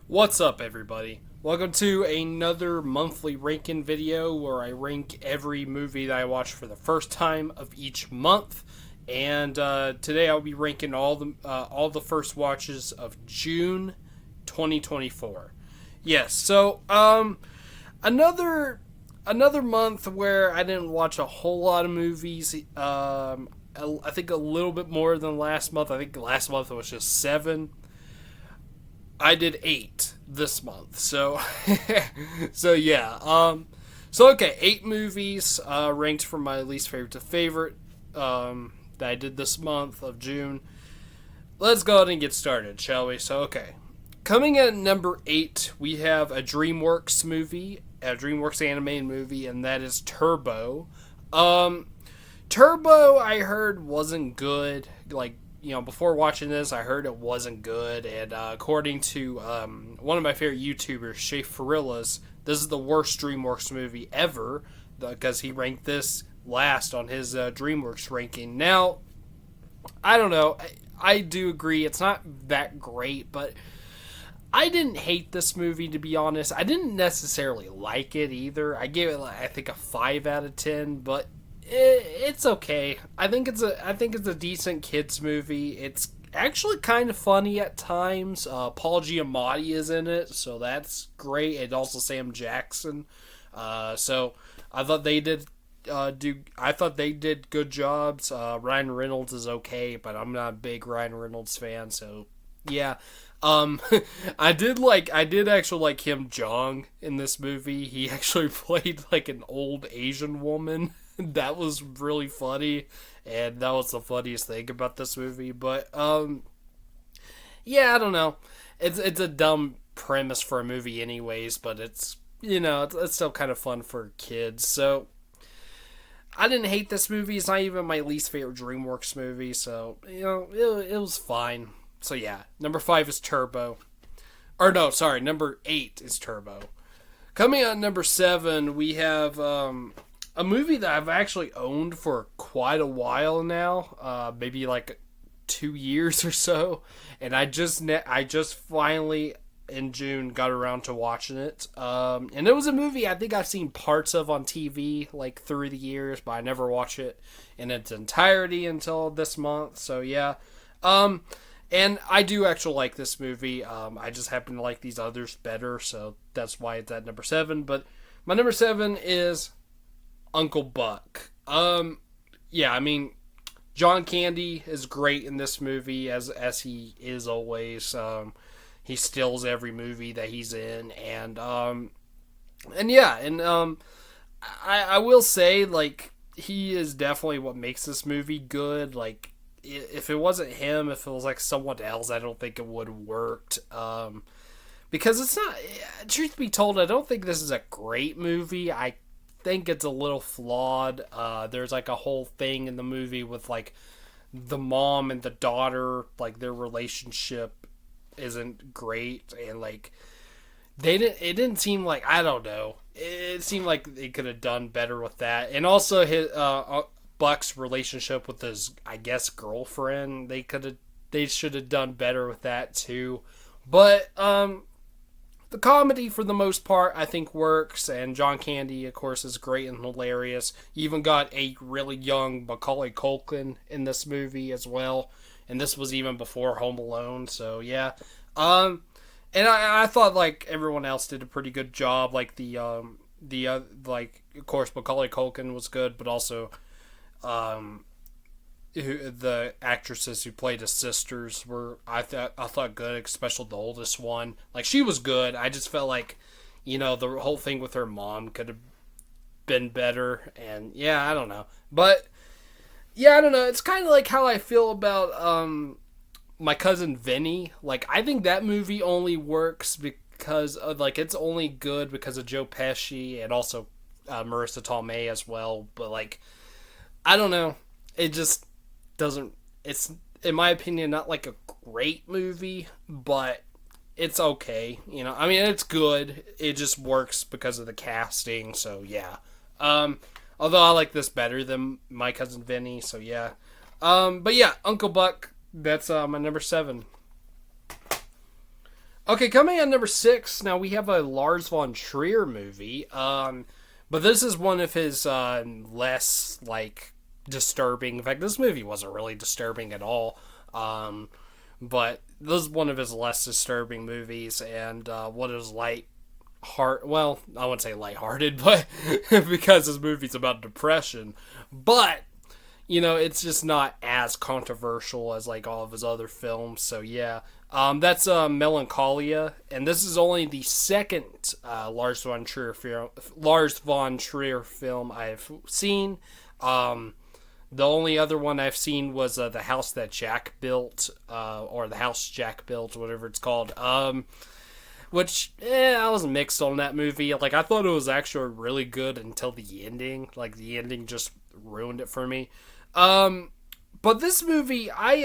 What's up, everybody? Welcome to another monthly ranking video where I rank every movie that I watch for the first time of each month. And today I'll be ranking all the first watches of June 2024. Yes, so another month where I didn't watch a whole lot of movies. I think a little bit more than last month. I think last month it was just 7. I did 8 this month. So so yeah. So okay, 8 movies ranked from my least favorite to favorite that I did this month of June. Let's go ahead and get started, shall we? So okay. Coming at number 8, we have a DreamWorks movie, a DreamWorks animated movie, and that is Turbo. Turbo, I heard, wasn't good. Before watching this, I heard it wasn't good. And according to one of my favorite YouTubers, Shay Farillas, this is the worst DreamWorks movie ever because he ranked this last on his DreamWorks ranking. Now, I don't know. I do agree. It's not that great, but I didn't hate this movie, to be honest. I didn't necessarily like it either. I gave it, I think, a 5 out of 10, but it's okay. I think it's a decent kids movie. It's actually kind of funny at times. Paul Giamatti is in it, so that's great. And also Sam Jackson. So I thought they did good jobs. Ryan Reynolds is okay, but I'm not a big Ryan Reynolds fan, so yeah. I did actually like Kim Jong in this movie. He actually played like an old Asian woman. That was really funny, and that was the funniest thing about this movie. But yeah, I don't know. It's a dumb premise for a movie, anyways. But it's it's still kind of fun for kids. So I didn't hate this movie. It's not even my least favorite DreamWorks movie. So it was fine. So yeah, number 5 is Turbo. Or no, sorry, number 8 is Turbo. Coming on number 7, we have a movie that I've actually owned for quite a while now, maybe like 2 years or so, and I just finally in June got around to watching it. And it was a movie I think I've seen parts of on TV like through the years, but I never watched it in its entirety until this month. So yeah. And I do actually like this movie. I just happen to like these others better, so that's why it's at number 7. But my number 7 is Uncle Buck. Yeah, I mean, John Candy is great in this movie, as he is always. He steals every movie that he's in, and yeah, and I will say, like, he is definitely what makes this movie good. Like, if it wasn't him, if it was like someone else, I don't think it would have worked. Because it's not, truth be told, I don't think this is a great movie. I think it's a little flawed. There's like a whole thing in the movie with like the mom and the daughter, like their relationship isn't great, and like it didn't seem like, I don't know. It seemed like they could have done better with that. And also his Buck's relationship with his, I guess, girlfriend, they should have done better with that too. But the comedy for the most part I think works, and John Candy of course is great and hilarious. You even got a really young Macaulay Culkin in this movie as well, and this was even before Home Alone. So yeah. And I thought like everyone else did a pretty good job. Like like, of course, Macaulay Culkin was good, but also the actresses who played his sisters were, I thought good, especially the oldest one. Like, she was good. I just felt like, the whole thing with her mom could have been better. And yeah, I don't know. But yeah, I don't know. It's kind of like how I feel about My Cousin Vinny. Like, I think that movie only works because of, like, it's only good because of Joe Pesci and also Marissa Tomei as well. But like, I don't know. It just doesn't. It's, in my opinion, not like a great movie, but it's okay. I mean, it's good. It just works because of the casting. So yeah. Although I like this better than My Cousin Vinny. So yeah. But yeah, Uncle Buck. That's my number 7. Okay, coming at number 6, now we have a Lars von Trier movie. But this is one of his less like disturbing. In fact, this movie wasn't really disturbing at all. Um, but this is one of his less disturbing movies, and what is light heart. Well, I wouldn't say lighthearted, but because this movie's about depression. But it's just not as controversial as like all of his other films. So yeah, that's Melancholia, and this is only the second Lars von Trier film I've seen. The only other one I've seen was The House That Jack Built, or The House Jack Built, whatever it's called. Which, I was mixed on that movie. Like, I thought it was actually really good until the ending. Like, the ending just ruined it for me. But this movie, I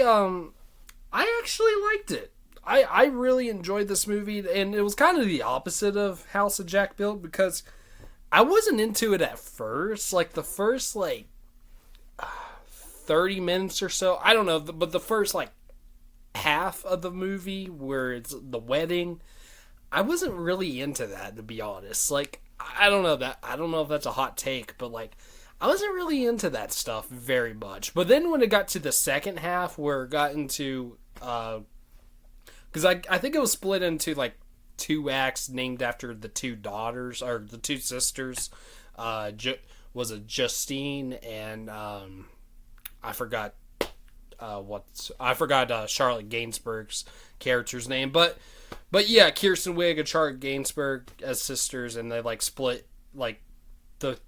actually liked it. I really enjoyed this movie, and it was kind of the opposite of House of Jack Built, because I wasn't into it at first. Like, the first, 30 minutes or so, I don't know, but the first, half of the movie, where it's the wedding, I wasn't really into that, to be honest. Like, I don't know if that's a hot take, but, I wasn't really into that stuff very much. But then when it got to the second half, where it got into, because I think it was split into, two acts named after the two daughters, or the two sisters. Was it Justine and, I forgot Charlotte Gainsbourg's character's name, but yeah, Kirsten Wiig and Charlotte Gainsbourg as sisters, and they split the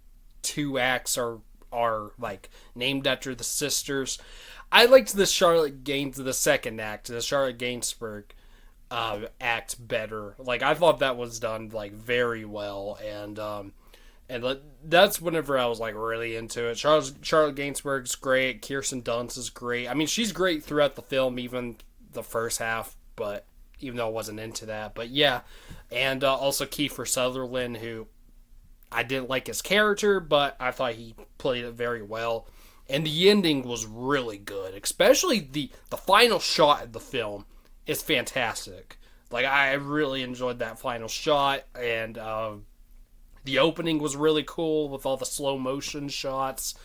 two acts are named after the sisters. I liked the second act, the Charlotte Gainsbourg act better. I thought that was done very well, and that's whenever I was really into it. Charlotte Gainsbourg's great. Kirsten Dunst is great. I mean, she's great throughout the film, even the first half. But even though I wasn't into that, but yeah, and also Kiefer Sutherland, who I didn't like his character, but I thought he played it very well. And the ending was really good, especially the final shot of the film is fantastic. I really enjoyed that final shot, and the opening was really cool with all the slow motion shots.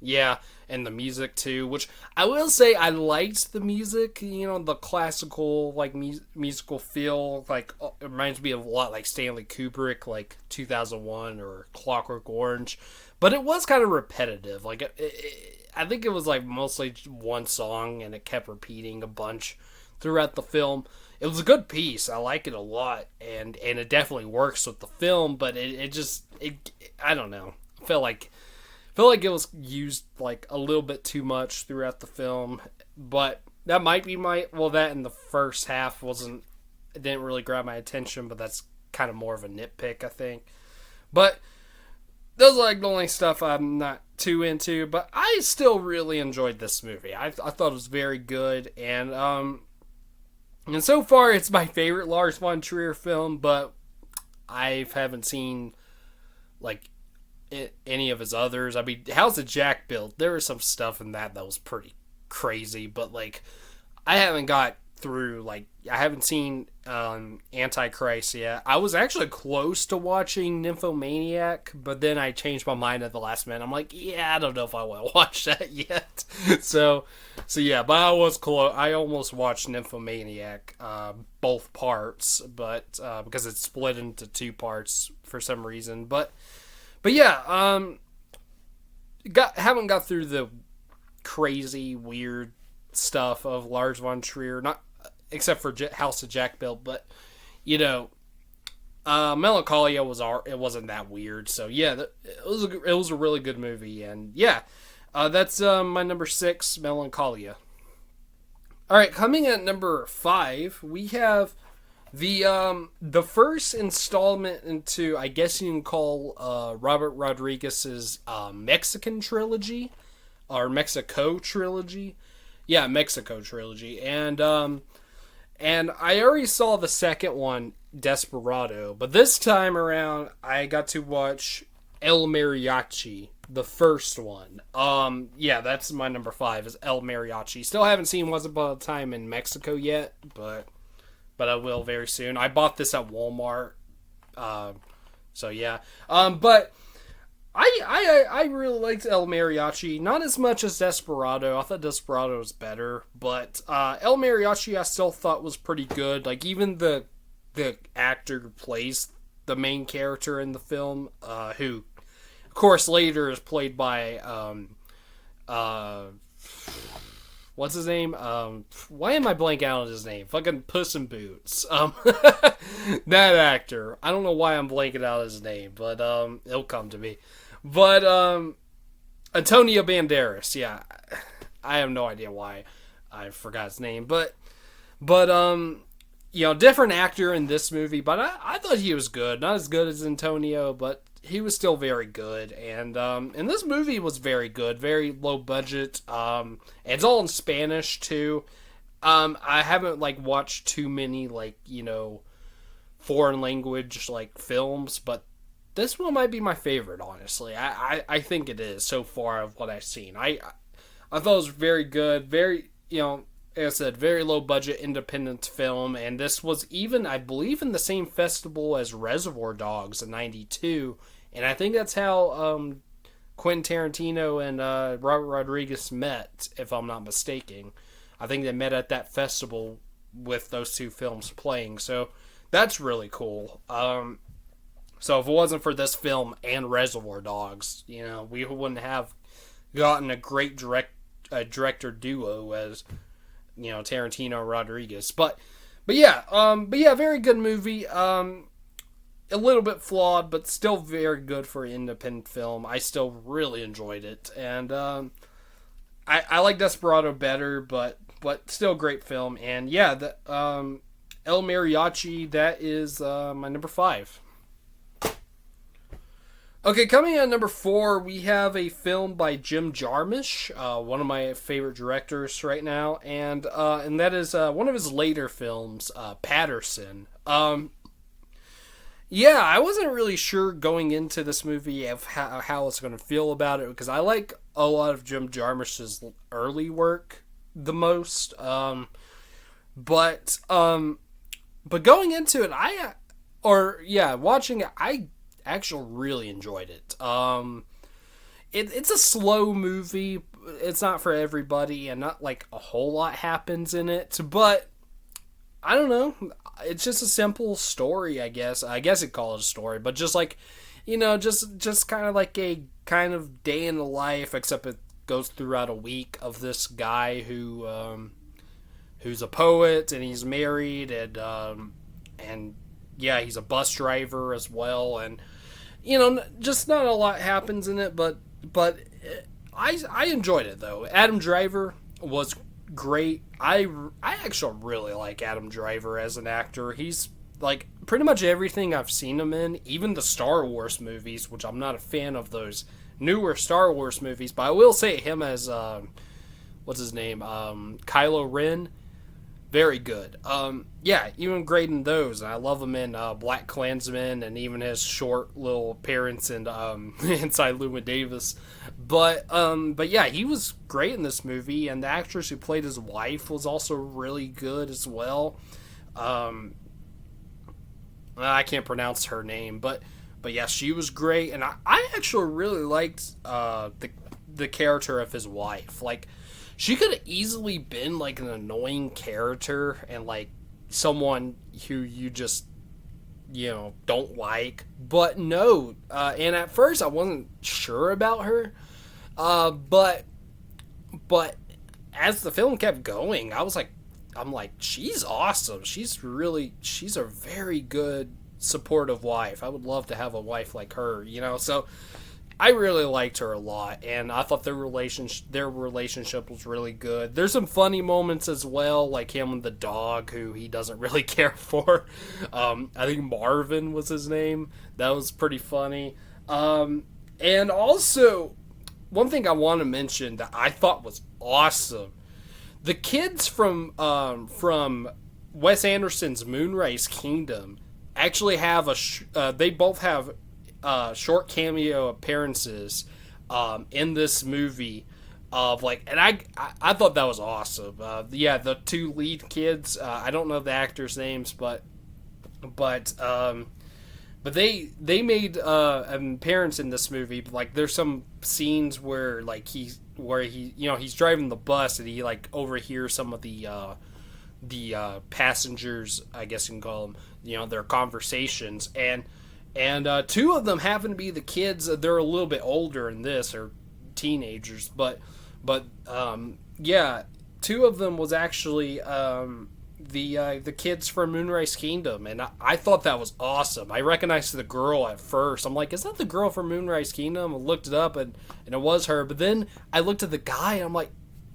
Yeah, and the music too, which I will say I liked the music, the classical, musical feel. It reminds me of a lot like Stanley Kubrick, 2001 or Clockwork Orange. But it was kind of repetitive. I think it was mostly one song, and it kept repeating a bunch throughout the film. It was a good piece. I like it a lot, and it definitely works with the film. But it just I don't know. I felt like it was used a little bit too much throughout the film. But that might be that in the first half it didn't really grab my attention. But that's kind of more of a nitpick, I think. But those are the only stuff I'm not too into. But I still really enjoyed this movie. I thought it was very good, and so far, it's my favorite Lars von Trier film, but I haven't seen, any of his others. I mean, House of Jack Built, there was some stuff in that was pretty crazy, but, I haven't got through, I haven't seen Antichrist yet. I was actually close to watching Nymphomaniac, but then I changed my mind at the last minute. I'm yeah, I don't know if I want to watch that yet. So yeah, but I was close. I almost watched Nymphomaniac, both parts, but because it's split into two parts for some reason. But yeah, haven't got through the crazy, weird stuff of Lars von Trier, not except for House of Jack Built, but Melancholia it wasn't that weird. So yeah, it was a really good movie, and yeah, that's my number 6, Melancholia. All right, coming at number 5, we have the first installment into, I guess you can call, Robert Rodriguez's Mexican trilogy, or Mexico trilogy. Yeah, Mexico trilogy. And I already saw the second one, Desperado, but this time around I got to watch El Mariachi, the first one. Yeah, that's my number 5, is El Mariachi. Still haven't seen Once Upon a Time in Mexico yet, but but I will very soon. I bought this at Walmart. So yeah. But I really liked El Mariachi, not as much as Desperado. I thought Desperado was better, but El Mariachi I still thought was pretty good. Like even the actor who plays the main character in the film, who of course later is played by what's his name? Why am I blanking out on his name? Fucking Puss in Boots. That actor. I don't know why I'm blanking out his name, but it'll come to me. But Antonio Banderas, yeah. I have no idea why I forgot his name, but different actor in this movie, but I thought he was good. Not as good as Antonio, but he was still very good. And this movie was very good, very low budget. It's all in Spanish too. I haven't watched too many foreign language films, but this one might be my favorite, honestly. I think it is so far of what I've seen. I thought it was very good, very, like I said, very low budget independent film, and this was even, I believe, in the same festival as Reservoir Dogs in '92, and I think that's how Quentin Tarantino and Robert Rodriguez met, if I'm not mistaken. I think they met at that festival with those two films playing, so that's really cool. So if it wasn't for this film and Reservoir Dogs, we wouldn't have gotten a great director duo as Tarantino and Rodriguez. But yeah, very good movie. A little bit flawed, but still very good for an independent film. I still really enjoyed it, and I like Desperado better, but still great film. And yeah, the El Mariachi, that is my number 5. Okay, coming in at number 4, we have a film by Jim Jarmusch, one of my favorite directors right now, and that is one of his later films, Patterson. Yeah, I wasn't really sure going into this movie of how I was going to feel about it, because I like a lot of Jim Jarmusch's early work the most, but going into it, watching it, I actually really enjoyed it. It's a slow movie. It's not for everybody, and not a whole lot happens in it, but I don't know. It's just a simple story, I guess. I guess you'd call it a story, but just just kind of like a kind of day in the life, except it goes throughout a week of this guy who's a poet, and he's married, and yeah, he's a bus driver as well, and just not a lot happens in it, but I enjoyed it though. Adam Driver was great. I actually really like Adam Driver as an actor. He's pretty much everything I've seen him in, even the Star Wars movies, which I'm not a fan of those newer Star Wars movies, but I will say him as what's his name, Kylo Ren, very good. Yeah, even great in those. I love him in Black Klansman, and even his short little appearance in inside Llewyn Davis. But yeah, he was great in this movie, and the actress who played his wife was also really good as well. I can't pronounce her name, but yeah, she was great, and I actually really liked the character of his wife. She could have easily been an annoying character and someone who you just don't like, but no. And at first I wasn't sure about her, but as the film kept going, I'm like, she's awesome. She's a very good supportive wife. I would love to have a wife like her, so I really liked her a lot, and I thought their relationship was really good. There's some funny moments as well, like him and the dog, who he doesn't really care for. I think Marvin was his name. That was pretty funny. And also, one thing I want to mention that I thought was awesome: the kids from Wes Anderson's Moonrise Kingdom actually have they both have short cameo appearances in this movie, of like, and I thought that was awesome. Yeah, the two lead kids. I don't know the actors' names, but they made an appearance in this movie. Like, there's some scenes where like he he's driving the bus and he like overhears some of the passengers, I guess you can call them, their conversations, and two of them happen to be the kids. They're a little bit older in this, or teenagers, but yeah, two of them was actually the kids from Moonrise Kingdom, and I thought that was awesome. I recognized the girl at first. I'm like, is that the girl from Moonrise Kingdom? I looked it up, and it was her. But then I looked at the guy, and I'm like,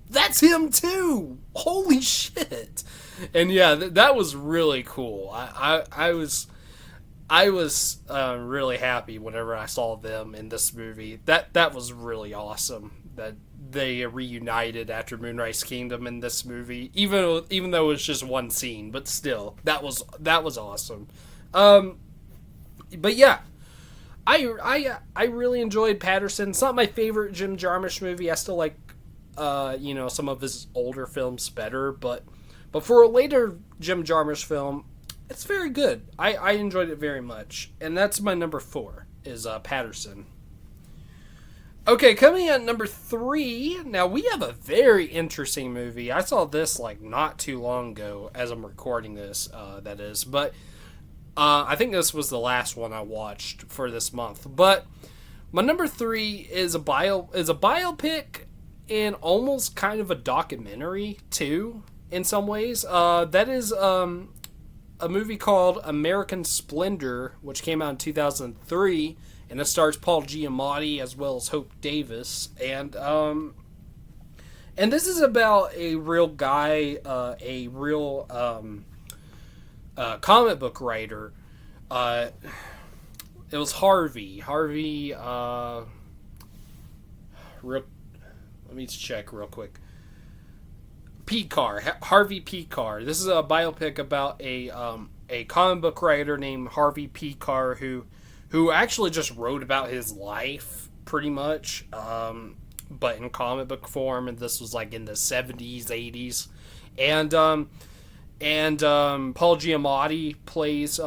that's him too! Holy shit! And yeah, that was really cool. I was really happy whenever I saw them in this movie. That was really awesome that they reunited after Moonrise Kingdom in this movie, even though it was just one scene, but still, that was awesome. But yeah, I really enjoyed Patterson. It's not my favorite Jim Jarmusch movie. I still like some of his older films better, but for a later Jim Jarmusch film, it's very good. I enjoyed it very much, and that's my number 4 is Patterson. Okay, coming at number 3, now we have a very interesting movie. I saw this like not too long ago as I'm recording this, that is, but I think this was the last one I watched for this month. But my number 3 is a biopic and almost kind of a documentary too, in some ways. That is a movie called American Splendor, which came out in 2003. And it stars Paul Giamatti as well as Hope Davis, and this is about a real guy, a real comic book writer. It was Harvey. Let me check real quick. Harvey Pekar. This is a biopic about a comic book writer named Harvey Pekar who actually just wrote about his life, pretty much, but in comic book form, and this was like in the 70s, 80s, and Paul Giamatti plays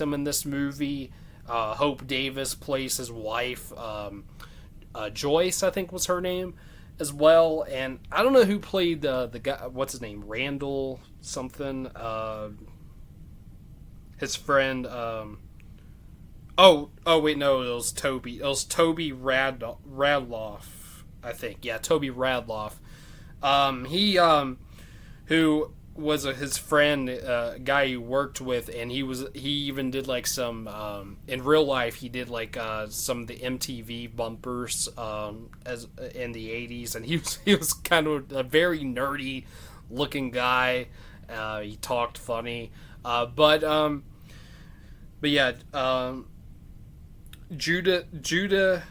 him in this movie. Hope Davis plays his wife, Joyce, I think was her name, as well, and I don't know who played the guy, what's his name, Randall something, his friend, Oh wait, no, it was Toby. It was Toby Radloff, I think. Yeah, Toby Radloff. He who was his friend, guy he worked with, and he even did like some in real life. He did like some of the MTV bumpers as in the 80s, and he was kind of a very nerdy looking guy. He talked funny, but yeah. Judah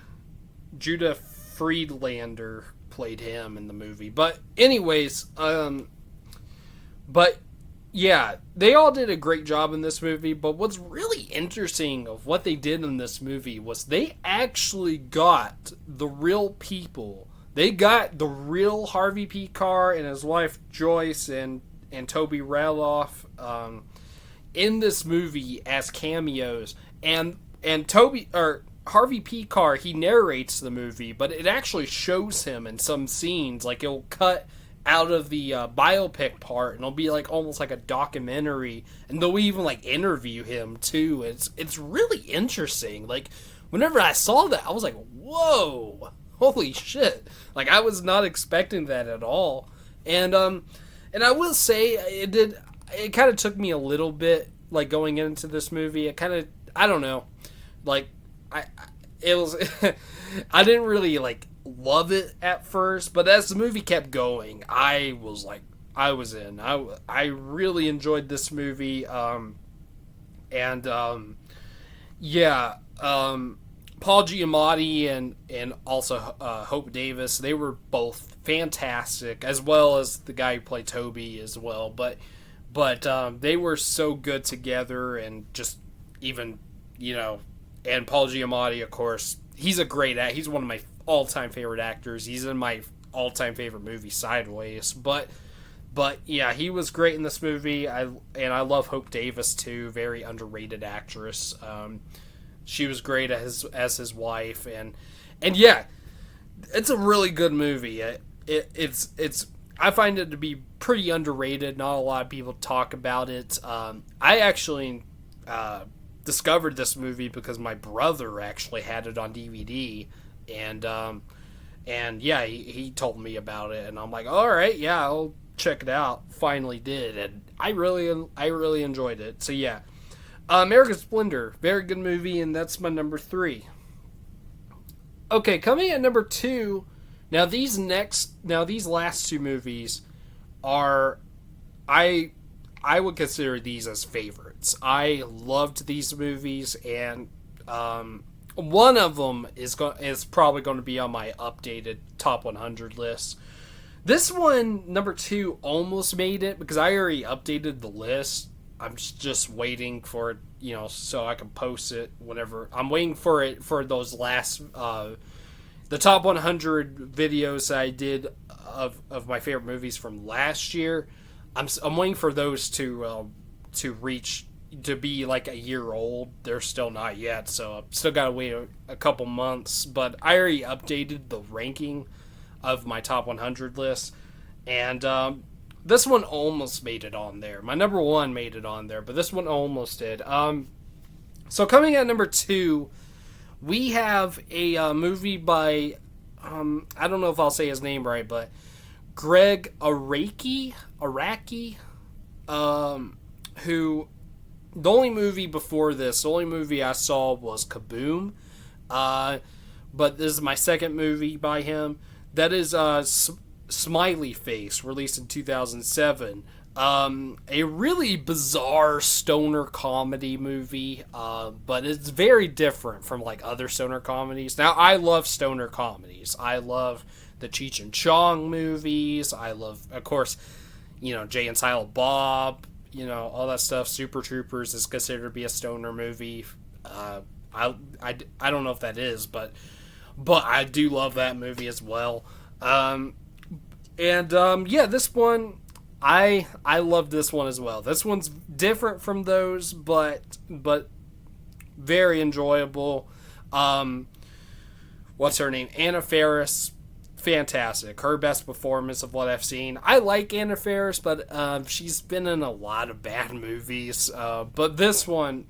Friedlander played him in the movie. But anyways, but yeah, they all did a great job in this movie. But what's really interesting of what they did in this movie was they actually got the real people. They got the real Harvey Pekar and his wife Joyce and Toby Radloff in this movie as cameos. And Harvey Pekar, he narrates the movie, but it actually shows him in some scenes. Like, it'll cut out of the biopic part, and it'll be like almost like a documentary, and they'll even like interview him too. It's really interesting. Like, whenever I saw that, I was like, whoa, holy shit! Like, I was not expecting that at all. And I will say it kind of took me a little bit, like, going into this movie. It kind of, I don't know. Like, I didn't really like love it at first, but as the movie kept going, I was in. I really enjoyed this movie. Yeah. Paul Giamatti and also Hope Davis, they were both fantastic, as well as the guy who played Toby as well. But they were so good together, and just even, and Paul Giamatti, of course, he's a great He's one of my all-time favorite actors. He's in my all-time favorite movie, Sideways. But yeah, he was great in this movie. I love Hope Davis too. Very underrated actress. She was great as his wife, and yeah, it's a really good movie. It's I find it to be pretty underrated. Not a lot of people talk about it. I actually discovered this movie because my brother actually had it on DVD, and yeah, he told me about it, and I'm like, all right, yeah, I'll check it out. Finally did, and I really enjoyed it. So yeah, American Splendor, very good movie, and that's my number 3. Okay, coming at number 2. Now these last 2 movies are, I would consider these as favorites. I loved these movies, and one of them is probably going to be on my updated top 100 list. This one, number 2, almost made it because I already updated the list. I'm just waiting for it, so I can post it whenever. I'm waiting for it for those last the top 100 videos I did of my favorite movies from last year. I'm waiting for those to reach to be like a year old. They're still not yet, so I've still got to wait a couple months. But I already updated the ranking of my top 100 list, and this one almost made it on there. My number 1 made it on there, but this one almost did. So coming at number 2, we have a movie by, I don't know if I'll say his name right, but Gregg Araki, who, the only movie before this, the only movie I saw was Kaboom, but this is my second movie by him. That is Smiley Face, released in 2007. A really bizarre stoner comedy movie, but it's very different from like other stoner comedies. Now, I love stoner comedies. I love the Cheech and Chong movies. I love, of course, Jay and Silent Bob, all that stuff. Super Troopers is considered to be a stoner movie. I don't know if that is, but I do love that movie as well. Yeah, this one, I love this one as well. This one's different from those, but very enjoyable. What's her name? Anna Faris, fantastic. Her best performance of what I've seen. I like Anna Faris, but she's been in a lot of bad movies. But this one,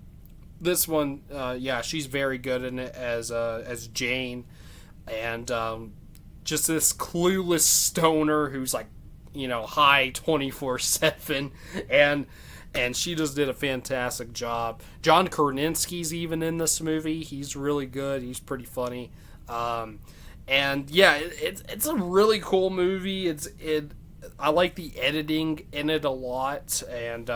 yeah, she's very good in it as Jane, and just this clueless stoner who's like, high 24/7, and she just did a fantastic job. John Krasinski's even in this movie. He's really good. He's pretty funny. And yeah, it's a really cool movie. I like the editing in it a lot, and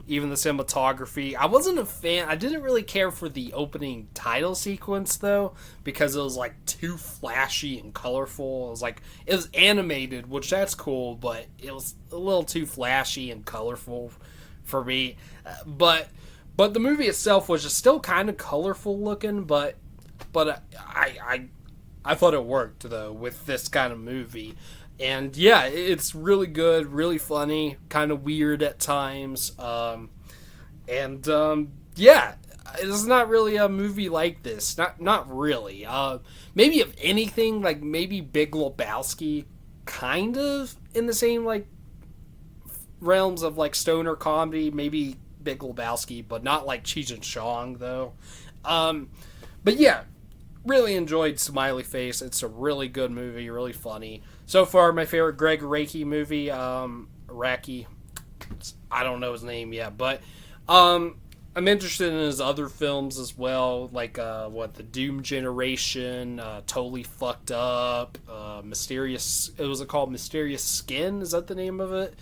even the cinematography. I wasn't a fan. I didn't really care for the opening title sequence though, because it was like too flashy and colorful. It was animated, which that's cool, but it was a little too flashy and colorful for me. But the movie itself was just still kind of colorful looking, but I thought it worked though with this kind of movie. And yeah, it's really good, really funny, kind of weird at times. Yeah, it's not really a movie like this. Not really. Maybe if anything, like maybe Big Lebowski, kind of in the same like realms of like stoner comedy. Maybe Big Lebowski, but not like Cheech and Chong though. But yeah, really enjoyed Smiley Face. It's a really good movie, really funny. So far, my favorite Gregg Araki movie, Araki, I don't know his name yet, but I'm interested in his other films as well, like The Doom Generation, Totally Fucked Up, Mysterious. Was it called Mysterious Skin? Is that the name of it?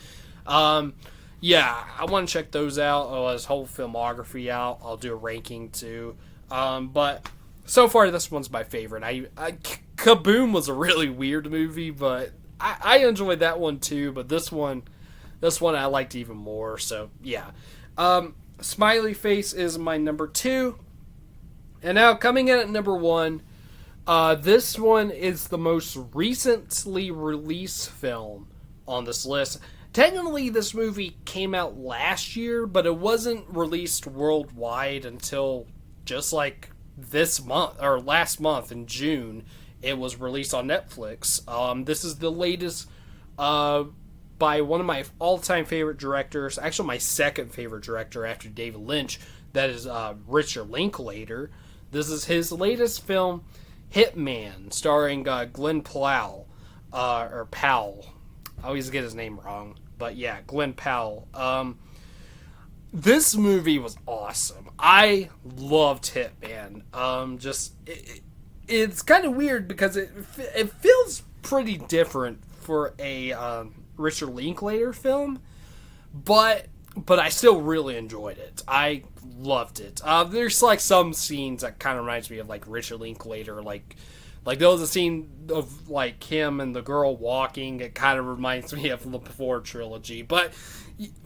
Yeah, I want to check those out. His whole filmography out. I'll do a ranking too. But so far, this one's my favorite. Kaboom was a really weird movie, but I enjoyed that one too. But this one I liked even more. So yeah, Smiley Face is my number 2, and now coming in at number 1, This one is the most recently released film on this list. Technically, this movie came out last year, but it wasn't released worldwide until just like this month or last month in June. It was released on Netflix. This is the latest by one of my all-time favorite directors, actually my second favorite director after David Lynch. That is Richard Linklater. This is his latest film, Hitman, starring Glenn Powell, or Powell. I always get his name wrong, but yeah, Glenn Powell. This movie was awesome. I loved Hitman. It's kind of weird because it feels pretty different for a Richard Linklater film, but I still really enjoyed it. I loved it. There's like some scenes that kind of reminds me of like Richard Linklater, like there was a scene of like him and the girl walking. It kind of reminds me of the Before trilogy, but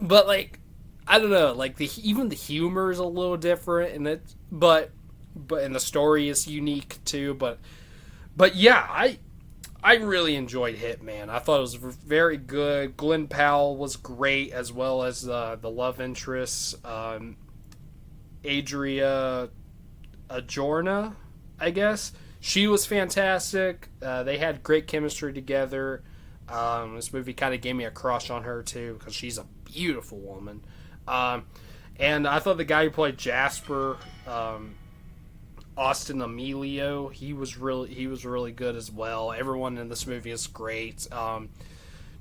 like I don't know, like even the humor is a little different, and and the story is unique too. But yeah, I really enjoyed Hitman. I thought it was very good. Glenn Powell was great, as well as the love interest, Adria Arjona, I guess. She was fantastic. They had great chemistry together. This movie kind of gave me a crush on her too, because she's a beautiful woman. And I thought the guy who played Jasper, Austin Emilio, he was really good as well. Everyone in this movie is great.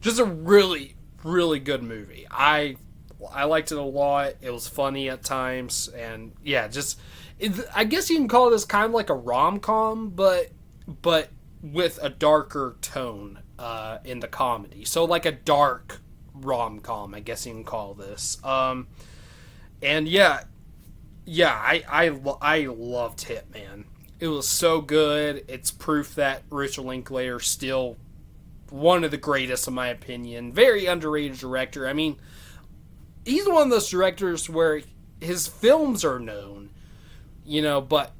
Just a really, really good movie. I liked it a lot. It was funny at times, and yeah, I guess you can call this kind of like a rom-com, but with a darker tone in the comedy. So like a dark rom-com, I guess you can call this. And yeah, I loved Hitman. It was so good. It's proof that Richard Linklater is still one of the greatest in my opinion. Very underrated director. I mean, he's one of those directors where his films are known, but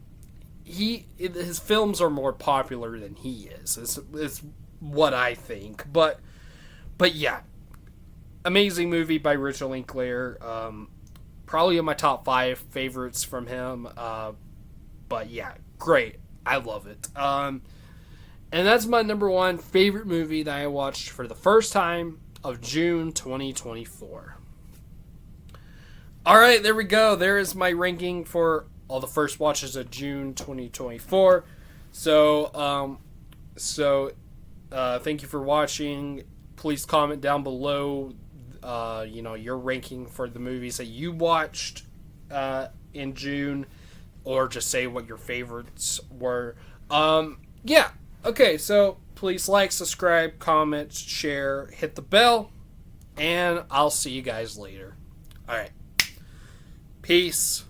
his films are more popular than he is. It's what I think. But yeah, amazing movie by Richard Linklater. Probably in my top 5 favorites from him. But yeah, great. I love it. And that's my number 1 favorite movie that I watched for the first time of June 2024. Alright, there we go. There is my ranking for all the first watches of June 2024. So thank you for watching. Please comment down below your ranking for the movies that you watched in June, or just say what your favorites were. Yeah. Okay, so please like, subscribe, comment, share, hit the bell, and I'll see you guys later. All right. Peace.